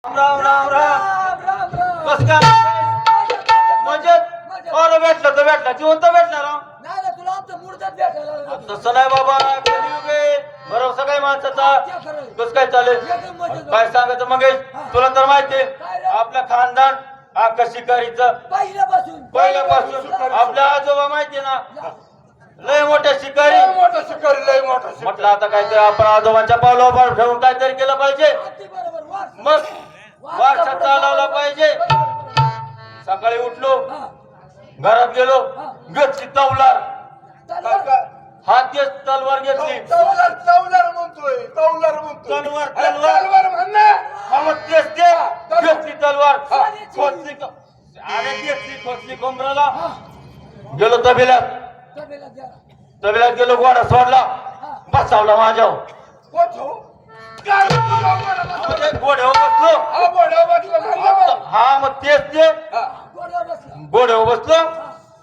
राम राम राम कस काय मजेत और भेटलं तर भेटला जिवंत भेटला राव नाही ना तुला आमचं मुर्दाच भेटायला लागलं. तसं नाही बाबा कलियुग आहे भरोसा काय माणसाचा कस काय चालेल काय सांगायचं मग तुला तर माहितीये आपलं खानदान अख्खा शिकारीचं पहिल्यापासून आपल्या आजोबा माहितीये ना लय मोठ्या शिकारी लय मोठा म्हटलं आता काहीतरी आपण आजोबांच्या पावलावर ठेवून काहीतरी केलं पाहिजे मग वारसा चालवला पाहिजे. सकाळी उठलो घरात गेलो घेतली तवलार हात तेच तलवार घेतली तवलार म्हणतोय तलवार तलवार हा मग तेच ते घेतली तलवार खोचली अरे घेतली खोचली कोंबराला गेलो तबेल्यात गेलो घोडा सोडला बसावला माझ्यावर घोड्यावर बसलो हा मग तेच ते घोड्यावर बसलो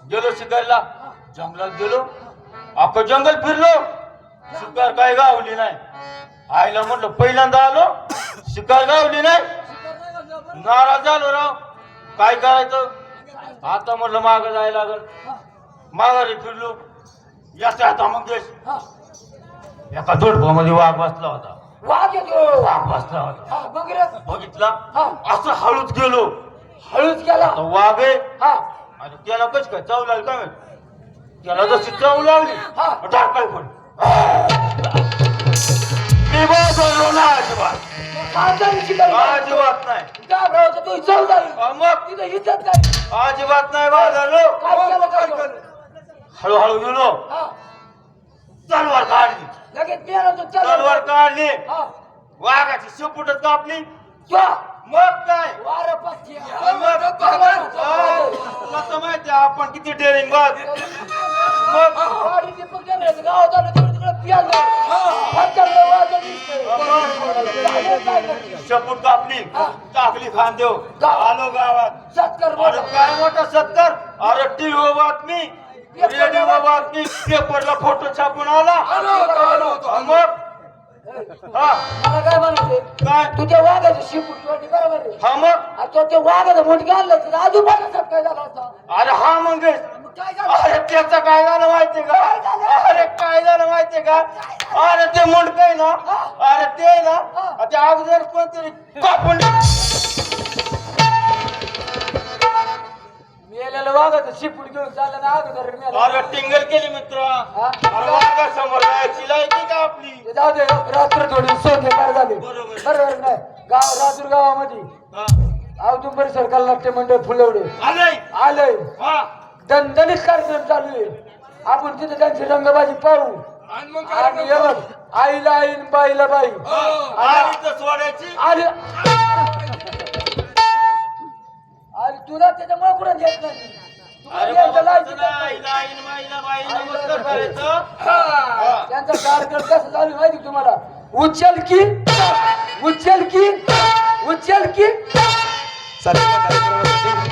गेलो शिकायला जंगलात गेलो अख्खं जंगल फिरलो शिकार काय गावली नाही आईला म्हटलं पहिल्यांदा आलो शिकार गावली नाही नाराज झालो राव काय करायचं आता म्हटलं मागं जायला लागल माघारी फिरलो याचा आता मग एका दोडपामध्ये वाघ बसला होता वाघ बसला होता बघितला असं हळूच गेलो गेला वाघ आहे आणि त्याला कशी काय चव लागली काय त्याला जशी चव लागली टाकाय पण मी बसलो ना अजिबात नाही मग अजिबात नाही बाजारलो हळूहळू गेलो तलवार काढली तलवार काढली वाघाची शेपूटच कापली मग काय तुला तर माहिती आपण किती डेअरिंग बाज मग शेपूट कापली टाकली खांदेव आलो गावात अरे काय मोठा सत्कार अरे टीव्ही बातमी रेडिओ बातमी पेपरला फोटो छापून आला मग मला काय म्हणायचे काय तुझ्या वाघाचं शिपूट बरोबर आहे हा मग तो ते वाघाचं मोठं आणलं तर आजूबाजूचा काय झाला होता अरे हा मग काय झालं अरे त्याचं काय झालं माहितीये का अरे काय झालं माहितीये का अरे ते मुंडक आहे ना अरे ते आहे ना ते अगोदर कोणतरी कापून मेलेलं वाघाचं शिपूट घेऊन चाललं ना अगोदर मेलं. अरे टिंगल केली मित्र अरे वाघा समोर जायची लायकी का आपली ते जाऊ दे रात्र थोडी सोनेकार झाले बरोबर. बरोबर नाही गाव राजूर गावामध्ये हा. औदुंबर सरकार नाट्य मंडळ फुलवडे आलंय आलंय हा दणदणीत कार्यक्रम चालू आहे आपण तिथे त्यांची रंगबाजी पाहू आणि हे बघ आईला आईन बाईला बाई आणि तर सोडायची आणि आणि तुला त्याच्यामुळे कुठं घेत नाही तुला अरे घ्यायचं बाबा लायकी तसं नाही. नाही. आईला माईला बाईला नमस्कार करायचं त्यांचा कार्यक्रम कसं चालू आहे माहिती का तुम्हाला उचल की